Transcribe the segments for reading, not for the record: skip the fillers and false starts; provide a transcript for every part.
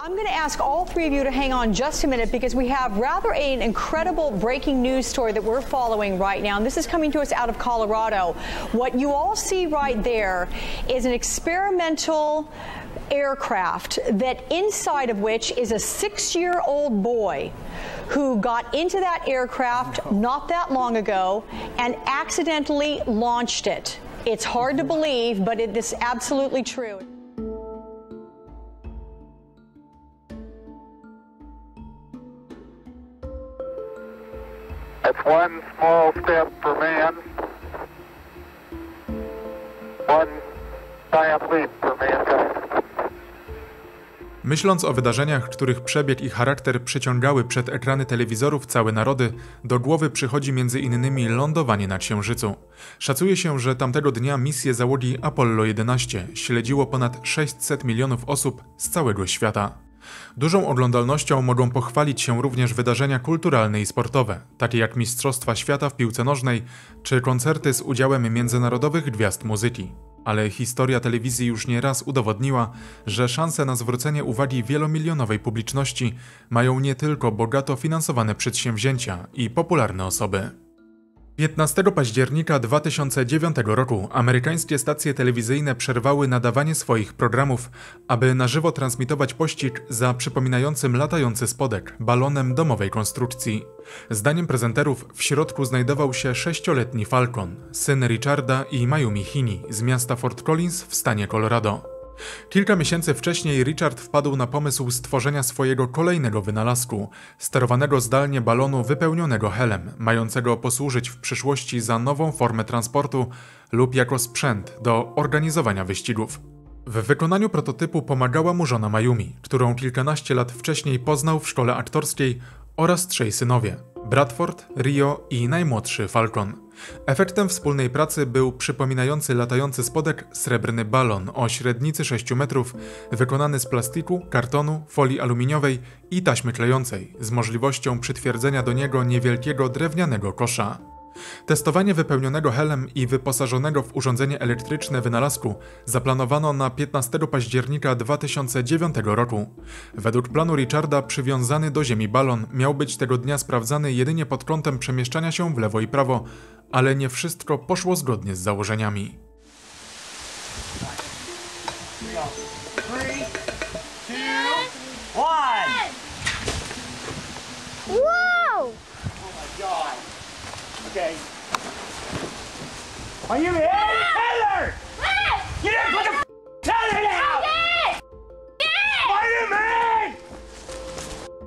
I'm going to ask all three of you to hang on just a minute because we have rather an incredible breaking news story that we're following right now. And this is coming to us out of Colorado. What you all see right there is an experimental aircraft that inside of which is a 6-year-old boy who got into that aircraft not that long ago and accidentally launched it. It's hard to believe, but it is absolutely true. It's one small step for man, one giant leap for mankind. Myśląc o wydarzeniach, których przebieg i charakter przyciągały przed ekrany telewizorów całe narody, do głowy przychodzi m.in. lądowanie na Księżycu. Szacuje się, że tamtego dnia misję załogi Apollo 11 śledziło ponad 600 milionów osób z całego świata. Dużą oglądalnością mogą pochwalić się również wydarzenia kulturalne i sportowe, takie jak Mistrzostwa Świata w piłce nożnej czy koncerty z udziałem międzynarodowych gwiazd muzyki. Ale historia telewizji już nie raz udowodniła, że szanse na zwrócenie uwagi wielomilionowej publiczności mają nie tylko bogato finansowane przedsięwzięcia i popularne osoby. 15 października 2009 roku amerykańskie stacje telewizyjne przerwały nadawanie swoich programów, aby na żywo transmitować pościg za przypominającym latający spodek balonem domowej konstrukcji. Zdaniem prezenterów w środku znajdował się 6-letni Falcon, syn Richarda i Mayumi Hini z miasta Fort Collins w stanie Colorado. Kilka miesięcy wcześniej Richard wpadł na pomysł stworzenia swojego kolejnego wynalazku, sterowanego zdalnie balonu wypełnionego helem, mającego posłużyć w przyszłości za nową formę transportu lub jako sprzęt do organizowania wyścigów. W wykonaniu prototypu pomagała mu żona Mayumi, którą kilkanaście lat wcześniej poznał w szkole aktorskiej, oraz 3 synowie – Bradford, Rio i najmłodszy Falcon. Efektem wspólnej pracy był przypominający latający spodek srebrny balon o średnicy 6 metrów, wykonany z plastiku, kartonu, folii aluminiowej i taśmy klejącej, z możliwością przytwierdzenia do niego niewielkiego drewnianego kosza. Testowanie wypełnionego helem i wyposażonego w urządzenie elektryczne wynalazku zaplanowano na 15 października 2009 roku. Według planu Richarda przywiązany do ziemi balon miał być tego dnia sprawdzany jedynie pod kątem przemieszczania się w lewo i prawo, ale nie wszystko poszło zgodnie z założeniami. 3, 2, 1. Whoa! Oh my God. Okay. Are you ready? Taylor! You didn't put the Taylor down! Spider-Man!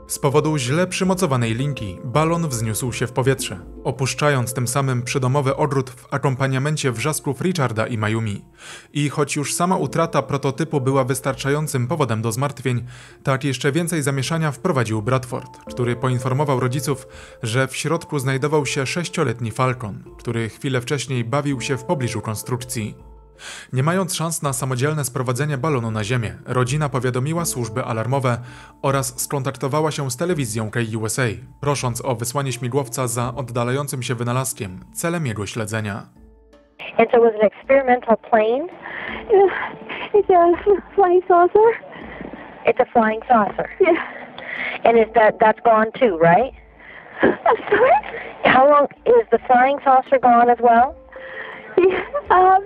Z powodu źle przymocowanej linki balon wzniósł się w powietrze, opuszczając tym samym przydomowy ogród w akompaniamencie wrzasków Richarda i Mayumi. I choć już sama utrata prototypu była wystarczającym powodem do zmartwień, tak jeszcze więcej zamieszania wprowadził Bradford, który poinformował rodziców, że w środku znajdował się 6-letni Falcon, który chwilę wcześniej bawił się w pobliżu konstrukcji. Nie mając szans na samodzielne sprowadzenie balonu na ziemię, rodzina powiadomiła służby alarmowe oraz skontaktowała się z telewizją KUSA, prosząc o wysłanie śmigłowca za oddalającym się wynalazkiem celem jego śledzenia. And so it was an experimental plane? It's a flying saucer. It's a flying saucer. Yeah. And is that's gone too, right? I'm sorry? How long is the flying saucer gone as well? Yeah,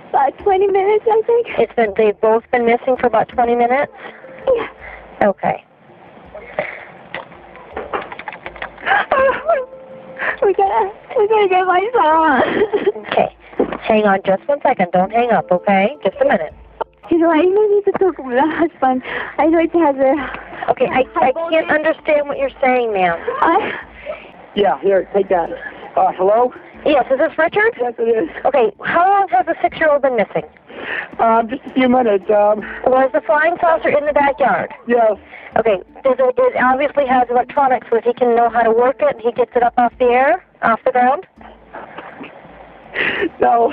about 20 minutes, I think. They've both been missing for about 20 minutes? Yeah. Okay. We gotta get my son. Okay. Hang on just 1 second. Don't hang up, okay? Just a minute. You know, I need to talk with my husband. I know it has a... Okay, I can't understand what you're saying, ma'am. Yeah, here, take that. Hello? Yes, is this Richard? Yes, it is. Okay, how long has the 6-year-old been missing? Just a few minutes. Was the flying saucer in the backyard? Yes. Okay, it obviously has electronics so he can know how to work it and he gets it up off the air, off the ground? No,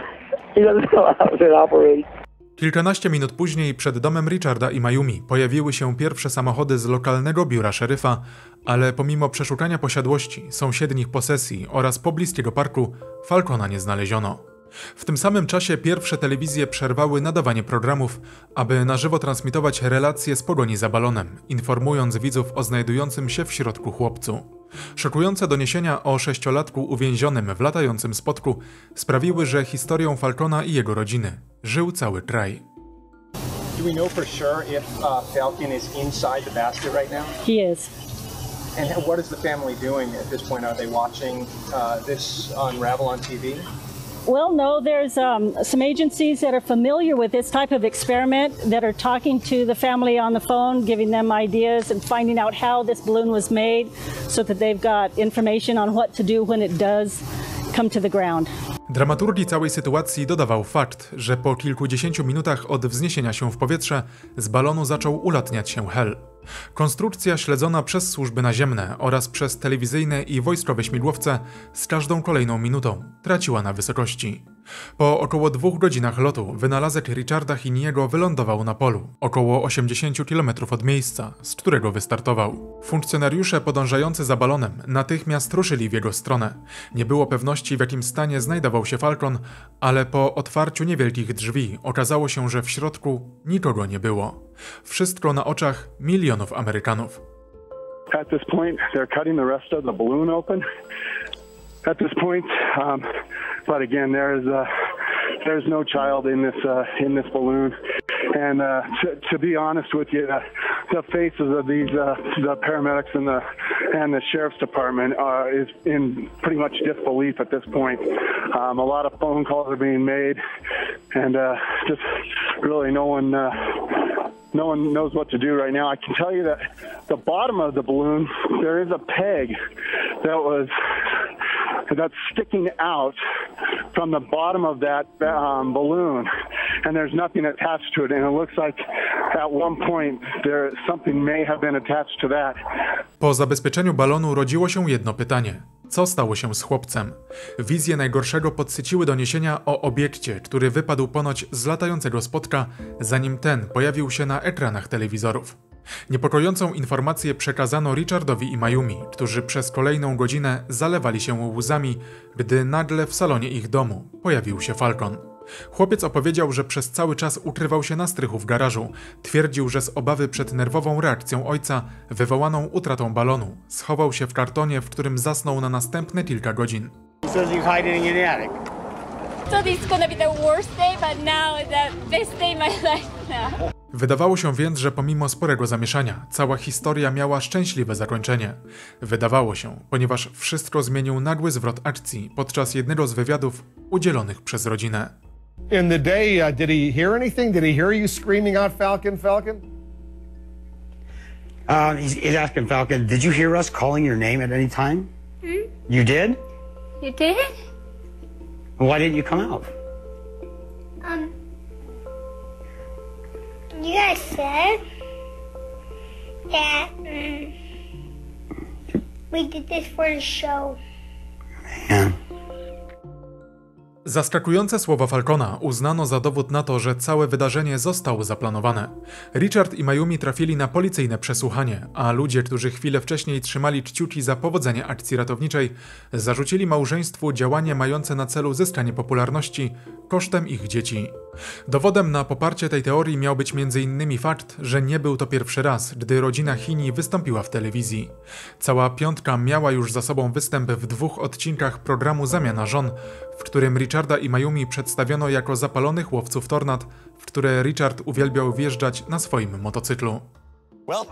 he doesn't know how to operate. Kilkanaście minut później przed domem Richarda i Mayumi pojawiły się pierwsze samochody z lokalnego biura szeryfa, ale pomimo przeszukania posiadłości, sąsiednich posesji oraz pobliskiego parku, Falcona nie znaleziono. W tym samym czasie pierwsze telewizje przerwały nadawanie programów, aby na żywo transmitować relacje z pogoni za balonem, informując widzów o znajdującym się w środku chłopcu. Szokujące doniesienia o 6-latku uwięzionym w latającym spotku sprawiły, że historią Falcona i jego rodziny żył cały kraj. Do we know for sure if Falcon is inside the basket right now? He is. And what is the family doing at this point? Are they watching this unravel on TV? Well, no, there's some agencies that are familiar with this type of experiment that are talking to the family on the phone, giving them ideas and finding out how this balloon was made so that they've got information on what to do when it does come to the ground. Dramaturgii całej sytuacji dodawał fakt, że po kilkudziesięciu minutach od wzniesienia się w powietrze z balonu zaczął ulatniać się hel. Konstrukcja śledzona przez służby naziemne oraz przez telewizyjne i wojskowe śmigłowce z każdą kolejną minutą traciła na wysokości. Po około 2 godzinach lotu wynalazek Richarda Heaney'ego wylądował na polu, około 80 km od miejsca, z którego wystartował. Funkcjonariusze podążający za balonem natychmiast ruszyli w jego stronę. Nie było pewności, w jakim stanie znajdował się Falcon, ale po otwarciu niewielkich drzwi okazało się, że w środku nikogo nie było. Wszystko na oczach milionów Amerykanów. At this point, they're cutting the rest of the balloon open. At this point, but again, there's no child in this balloon, and to be honest with you, the faces of these the paramedics and the sheriff's department is in pretty much disbelief at this point. A lot of phone calls are being made, and just really no one knows what to do right now. I can tell you that the bottom of the balloon, there is a peg that's sticking out from the bottom of that balloon, and there's nothing attached to it. And it looks like at one point something may have been attached to that. Po zabezpieczeniu balonu rodziło się jedno pytanie. Co stało się z chłopcem? Wizje najgorszego podsyciły doniesienia o obiekcie, który wypadł ponoć z latającego spotka, zanim ten pojawił się na ekranach telewizorów. Niepokojącą informację przekazano Richardowi i Mayumi, którzy przez kolejną godzinę zalewali się łzami, gdy nagle w salonie ich domu pojawił się Falcon. Chłopiec opowiedział, że przez cały czas ukrywał się na strychu w garażu. Twierdził, że z obawy przed nerwową reakcją ojca, wywołaną utratą balonu, schował się w kartonie, w którym zasnął na następne kilka godzin. Wydawało się więc, że pomimo sporego zamieszania, cała historia miała szczęśliwe zakończenie. Wydawało się, ponieważ wszystko zmienił nagły zwrot akcji podczas jednego z wywiadów udzielonych przez rodzinę. In the day, did he hear anything? Did he hear you screaming out, Falcon, Falcon? He's asking Falcon, did you hear us calling your name at any time? Hmm? You did? You did? Why didn't you come out? You guys said that we did this for the show. Yeah. Zaskakujące słowa Falcona uznano za dowód na to, że całe wydarzenie zostało zaplanowane. Richard i Mayumi trafili na policyjne przesłuchanie, a ludzie, którzy chwilę wcześniej trzymali kciuki za powodzenie akcji ratowniczej, zarzucili małżeństwu działanie mające na celu zyskanie popularności kosztem ich dzieci. Dowodem na poparcie tej teorii miał być m.in. fakt, że nie był to pierwszy raz, gdy rodzina Heaney wystąpiła w telewizji. Cała piątka miała już za sobą występ w 2 odcinkach programu Zamiana żon, w którym Richarda i Mayumi przedstawiono jako zapalonych łowców tornad, w które Richard uwielbiał wjeżdżać na swoim motocyklu. Well,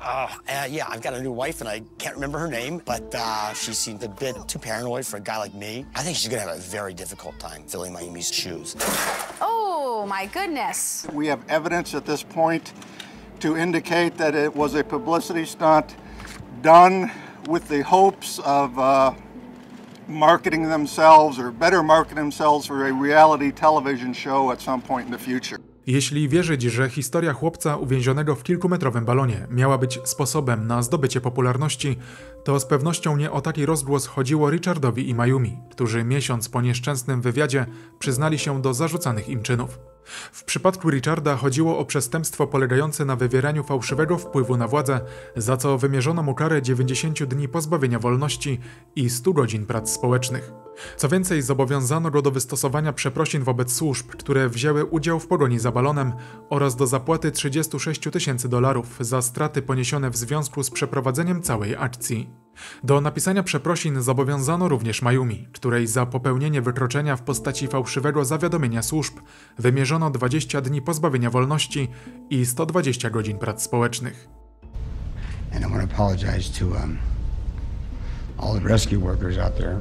yeah, I've got a new wife and I can't remember her name, but she seemed a bit too paranoid for a guy like me. I think she's gonna have a very difficult time filling Mayumi's shoes. Oh, my goodness. We have evidence at this point to indicate that it was a publicity stunt done with the hopes of marketing themselves or better market themselves for a reality television show at some point in the future. Jeśli wierzyć, że historia chłopca uwięzionego w kilkumetrowym balonie miała być sposobem na zdobycie popularności, to z pewnością nie o taki rozgłos chodziło Richardowi i Mayumi, którzy miesiąc po nieszczęsnym wywiadzie przyznali się do zarzucanych im czynów. W przypadku Richarda chodziło o przestępstwo polegające na wywieraniu fałszywego wpływu na władzę, za co wymierzono mu karę 90 dni pozbawienia wolności i 100 godzin prac społecznych. Co więcej, zobowiązano go do wystosowania przeprosin wobec służb, które wzięły udział w pogoni za balonem, oraz do zapłaty $36 000 za straty poniesione w związku z przeprowadzeniem całej akcji. Do napisania przeprosin zobowiązano również Mayumi, której za popełnienie wykroczenia w postaci fałszywego zawiadomienia służb wymierzono 20 dni pozbawienia wolności i 120 godzin prac społecznych. And I want to apologize to all the rescue workers out there.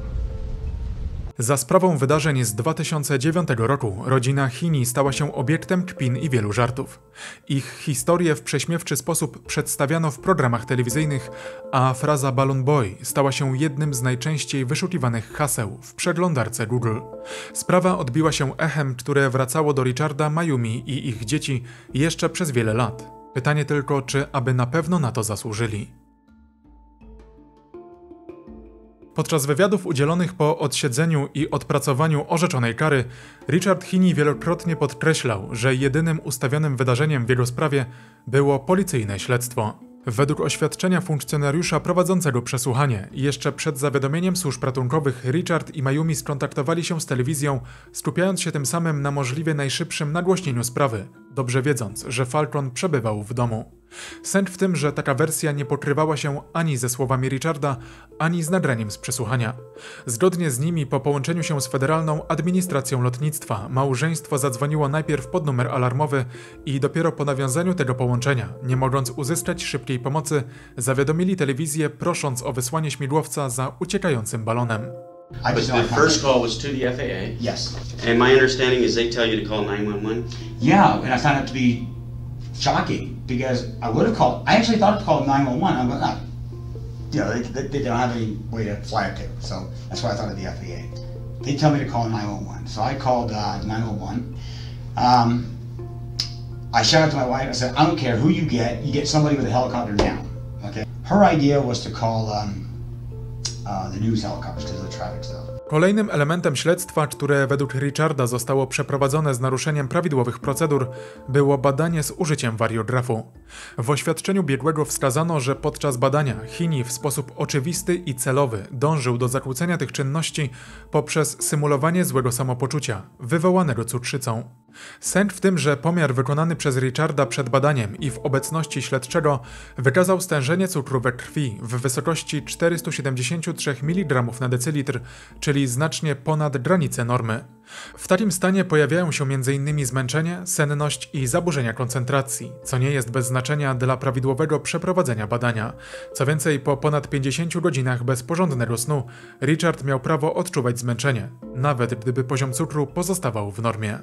Za sprawą wydarzeń z 2009 roku rodzina Heaney stała się obiektem kpin i wielu żartów. Ich historię w prześmiewczy sposób przedstawiano w programach telewizyjnych, a fraza Balloon Boy stała się jednym z najczęściej wyszukiwanych haseł w przeglądarce Google. Sprawa odbiła się echem, które wracało do Richarda, Mayumi i ich dzieci jeszcze przez wiele lat. Pytanie tylko, czy aby na pewno na to zasłużyli. Podczas wywiadów udzielonych po odsiedzeniu i odpracowaniu orzeczonej kary, Richard Heaney wielokrotnie podkreślał, że jedynym ustawionym wydarzeniem w jego sprawie było policyjne śledztwo. Według oświadczenia funkcjonariusza prowadzącego przesłuchanie, jeszcze przed zawiadomieniem służb ratunkowych Richard i Mayumi skontaktowali się z telewizją, skupiając się tym samym na możliwie najszybszym nagłośnieniu sprawy, dobrze wiedząc, że Falcon przebywał w domu. Sęk w tym, że taka wersja nie pokrywała się ani ze słowami Richarda, ani z nagraniem z przesłuchania. Zgodnie z nimi, po połączeniu się z Federalną Administracją Lotnictwa, małżeństwo zadzwoniło najpierw pod numer alarmowy i dopiero po nawiązaniu tego połączenia, nie mogąc uzyskać szybkiej pomocy, zawiadomili telewizję, prosząc o wysłanie śmigłowca za uciekającym balonem. But the first call was to the FAA? Yes. And my understanding is they tell you to call 911? Yeah, and I found it to be shocking because I would have called. I actually thought to call 911. I'm going, you know, they don't have any way to fly up there, so that's why I thought of the FAA. They tell me to call 911, so I called 911. I shouted to my wife. I said, I don't care who you get somebody with a helicopter now. Okay. Her idea was to call the news helicopters because of the traffic stuff. Kolejnym elementem śledztwa, które według Richarda zostało przeprowadzone z naruszeniem prawidłowych procedur, było badanie z użyciem wariografu. W oświadczeniu biegłego wskazano, że podczas badania Heaney w sposób oczywisty i celowy dążył do zakłócenia tych czynności poprzez symulowanie złego samopoczucia, wywołanego cukrzycą. Sęk w tym, że pomiar wykonany przez Richarda przed badaniem i w obecności śledczego wykazał stężenie cukru we krwi w wysokości 473 mg na decylitr, czyli znacznie ponad granicę normy. W takim stanie pojawiają się m.in. zmęczenie, senność i zaburzenia koncentracji, co nie jest bez znaczenia dla prawidłowego przeprowadzenia badania. Co więcej, po ponad 50 godzinach bez porządnego snu, Richard miał prawo odczuwać zmęczenie, nawet gdyby poziom cukru pozostawał w normie.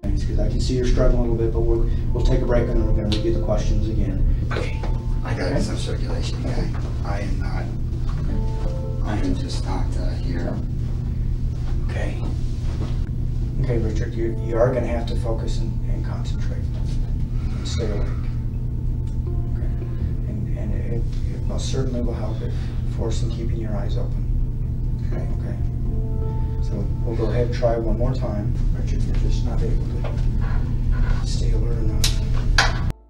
Because I can see you're struggling a little bit, but we'll take a break and then we're going to review the questions again. Okay, I got some circulation guy. I am just not here. Okay. Okay, Richard, you are going to have to focus and concentrate and stay awake. Okay. And it most certainly will help if forcing keeping your eyes open. Okay. Okay. So we'll go ahead and try one more time. Richard, you're just not able to stay alert enough.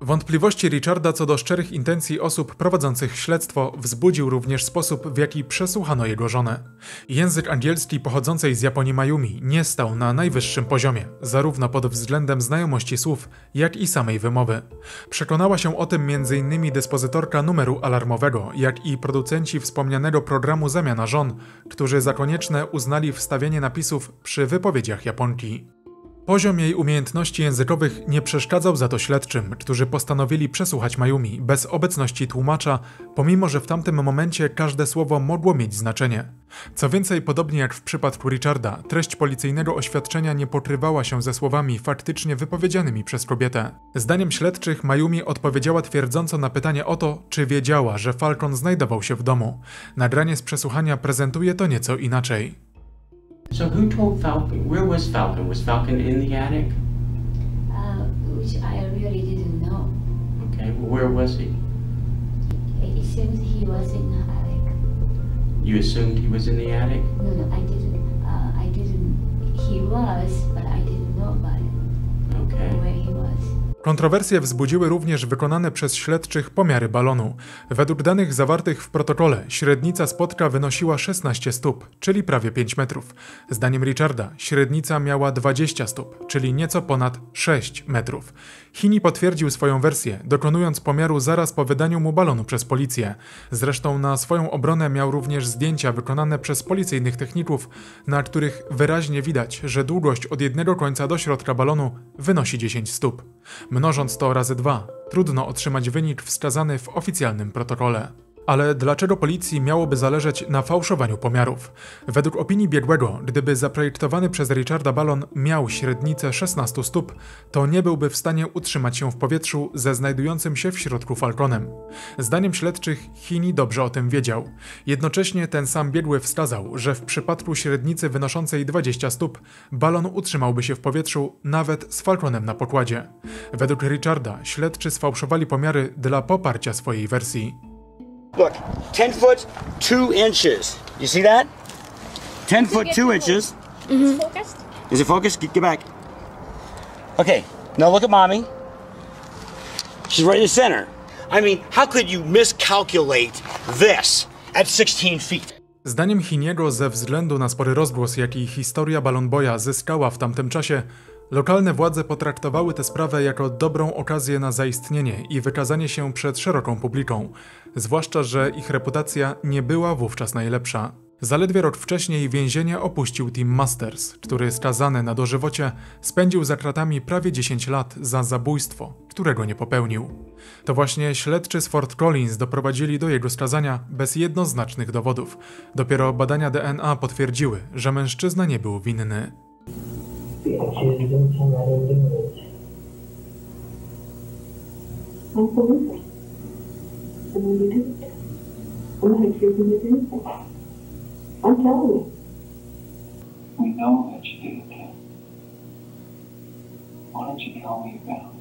Wątpliwości Richarda co do szczerych intencji osób prowadzących śledztwo wzbudził również sposób, w jaki przesłuchano jego żonę. Język angielski pochodzącej z Japonii Mayumi nie stał na najwyższym poziomie, zarówno pod względem znajomości słów, jak i samej wymowy. Przekonała się o tym m.in. dyspozytorka numeru alarmowego, jak i producenci wspomnianego programu Zamiana Żon, którzy za konieczne uznali wstawienie napisów przy wypowiedziach Japonki. Poziom jej umiejętności językowych nie przeszkadzał za to śledczym, którzy postanowili przesłuchać Mayumi bez obecności tłumacza, pomimo że w tamtym momencie każde słowo mogło mieć znaczenie. Co więcej, podobnie jak w przypadku Richarda, treść policyjnego oświadczenia nie pokrywała się ze słowami faktycznie wypowiedzianymi przez kobietę. Zdaniem śledczych Mayumi odpowiedziała twierdząco na pytanie o to, czy wiedziała, że Falcon znajdował się w domu. Nagranie z przesłuchania prezentuje to nieco inaczej. So who told Falcon? Where was Falcon? Was Falcon in the attic? Which I really didn't know. Okay, well, where was he? It seems he was in the attic. You assumed he was in the attic? No, I didn't. He was, but I didn't know about it. where he was. Kontrowersje wzbudziły również wykonane przez śledczych pomiary balonu. Według danych zawartych w protokole średnica spodka wynosiła 16 stóp, czyli prawie 5 metrów. Zdaniem Richarda średnica miała 20 stóp, czyli nieco ponad 6 metrów. Heaney potwierdził swoją wersję, dokonując pomiaru zaraz po wydaniu mu balonu przez policję. Zresztą na swoją obronę miał również zdjęcia wykonane przez policyjnych techników, na których wyraźnie widać, że długość od jednego końca do środka balonu wynosi 10 stóp. Mnożąc to razy 2, trudno otrzymać wynik wskazany w oficjalnym protokole. Ale dlaczego policji miałoby zależeć na fałszowaniu pomiarów? Według opinii biegłego, gdyby zaprojektowany przez Richarda balon miał średnicę 16 stóp, to nie byłby w stanie utrzymać się w powietrzu ze znajdującym się w środku Falconem. Zdaniem śledczych Heaney dobrze o tym wiedział. Jednocześnie ten sam biegły wskazał, że w przypadku średnicy wynoszącej 20 stóp balon utrzymałby się w powietrzu nawet z Falconem na pokładzie. Według Richarda śledczy sfałszowali pomiary dla poparcia swojej wersji. Look, 10 foot 2 inches. You see that? 10 foot 2 inches. It's focused? Is it focused? Get back. Okay, now look at mommy. She's right in the center. I mean, how could you miscalculate this at 16 feet? Zdaniem Heaney'ego, ze względu na spory rozgłos, jaki historia Balloon Boya zyskała w tamtym czasie, lokalne władze potraktowały tę sprawę jako dobrą okazję na zaistnienie i wykazanie się przed szeroką publiką, zwłaszcza że ich reputacja nie była wówczas najlepsza. Zaledwie rok wcześniej więzienie opuścił Tim Masters, który skazany na dożywocie spędził za kratami prawie 10 lat za zabójstwo, którego nie popełnił. To właśnie śledczy z Fort Collins doprowadzili do jego skazania bez jednoznacznych dowodów. Dopiero badania DNA potwierdziły, że mężczyzna nie był winny. I'm telling you. We know that you did it. Why don't you tell me about it?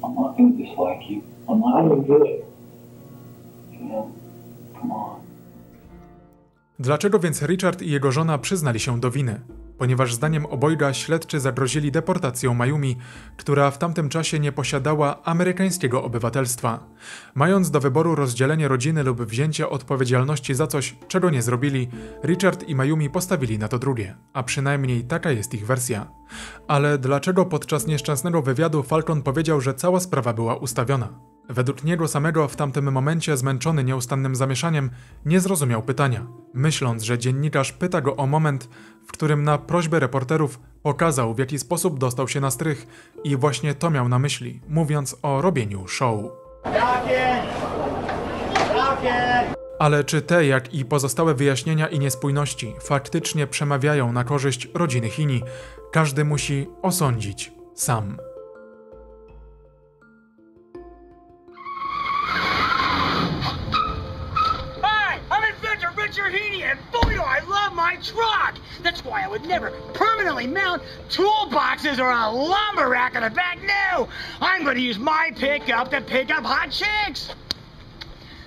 I'm not going to dislike you. I'm not going to do it. You know, come on. Dlaczego więc Richard i jego żona przyznali się do winy? Ponieważ zdaniem obojga śledczy zagrozili deportacją Mayumi, która w tamtym czasie nie posiadała amerykańskiego obywatelstwa. Mając do wyboru rozdzielenie rodziny lub wzięcie odpowiedzialności za coś, czego nie zrobili, Richard i Mayumi postawili na to drugie, a przynajmniej taka jest ich wersja. Ale dlaczego podczas nieszczęsnego wywiadu Falcon powiedział, że cała sprawa była ustawiona? Według niego samego w tamtym momencie, zmęczony nieustannym zamieszaniem, nie zrozumiał pytania, myśląc, że dziennikarz pyta go o moment, w którym na prośbę reporterów pokazał, w jaki sposób dostał się na strych i właśnie to miał na myśli, mówiąc o robieniu show. Ale czy te, jak i pozostałe wyjaśnienia i niespójności faktycznie przemawiają na korzyść rodziny Heaney, każdy musi osądzić sam. Truck! That's why I would never permanently mount toolboxes or a lumber rack on the back. No! I'm going to use my pickup to pick up hot chicks!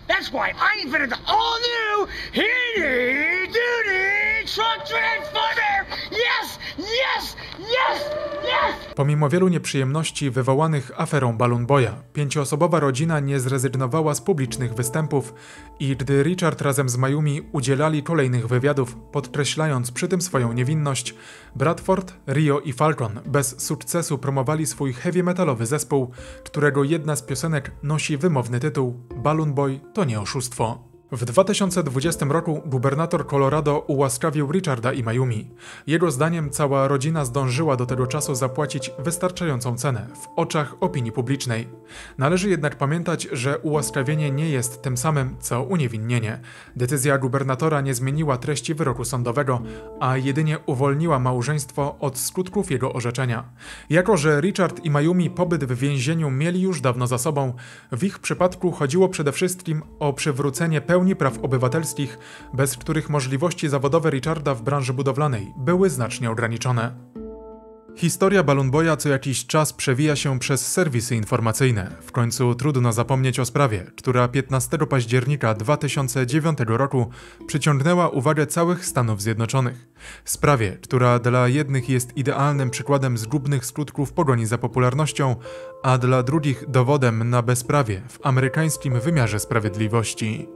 That's why I invented the all-new Heaney Duty Truck Transformer! Yes! Yes! Yes! Yes! Pomimo wielu nieprzyjemności wywołanych aferą Balloon Boya, 5-osobowa rodzina nie zrezygnowała z publicznych występów i gdy Richard razem z Mayumi udzielali kolejnych wywiadów, podkreślając przy tym swoją niewinność, Bradford, Rio i Falcon bez sukcesu promowali swój heavy metalowy zespół, którego jedna z piosenek nosi wymowny tytuł Balloon Boy to nie oszustwo. W 2020 roku gubernator Colorado ułaskawił Richarda i Mayumi. Jego zdaniem cała rodzina zdążyła do tego czasu zapłacić wystarczającą cenę w oczach opinii publicznej. Należy jednak pamiętać, że ułaskawienie nie jest tym samym, co uniewinnienie. Decyzja gubernatora nie zmieniła treści wyroku sądowego, a jedynie uwolniła małżeństwo od skutków jego orzeczenia. Jako że Richard i Mayumi pobyt w więzieniu mieli już dawno za sobą, w ich przypadku chodziło przede wszystkim o przywrócenie pełni praw obywatelskich, bez których możliwości zawodowe Richarda w branży budowlanej były znacznie ograniczone. Historia Balloon Boya co jakiś czas przewija się przez serwisy informacyjne. W końcu trudno zapomnieć o sprawie, która 15 października 2009 roku przyciągnęła uwagę całych Stanów Zjednoczonych. Sprawie, która dla jednych jest idealnym przykładem zgubnych skutków pogoni za popularnością, a dla drugich dowodem na bezprawie w amerykańskim wymiarze sprawiedliwości.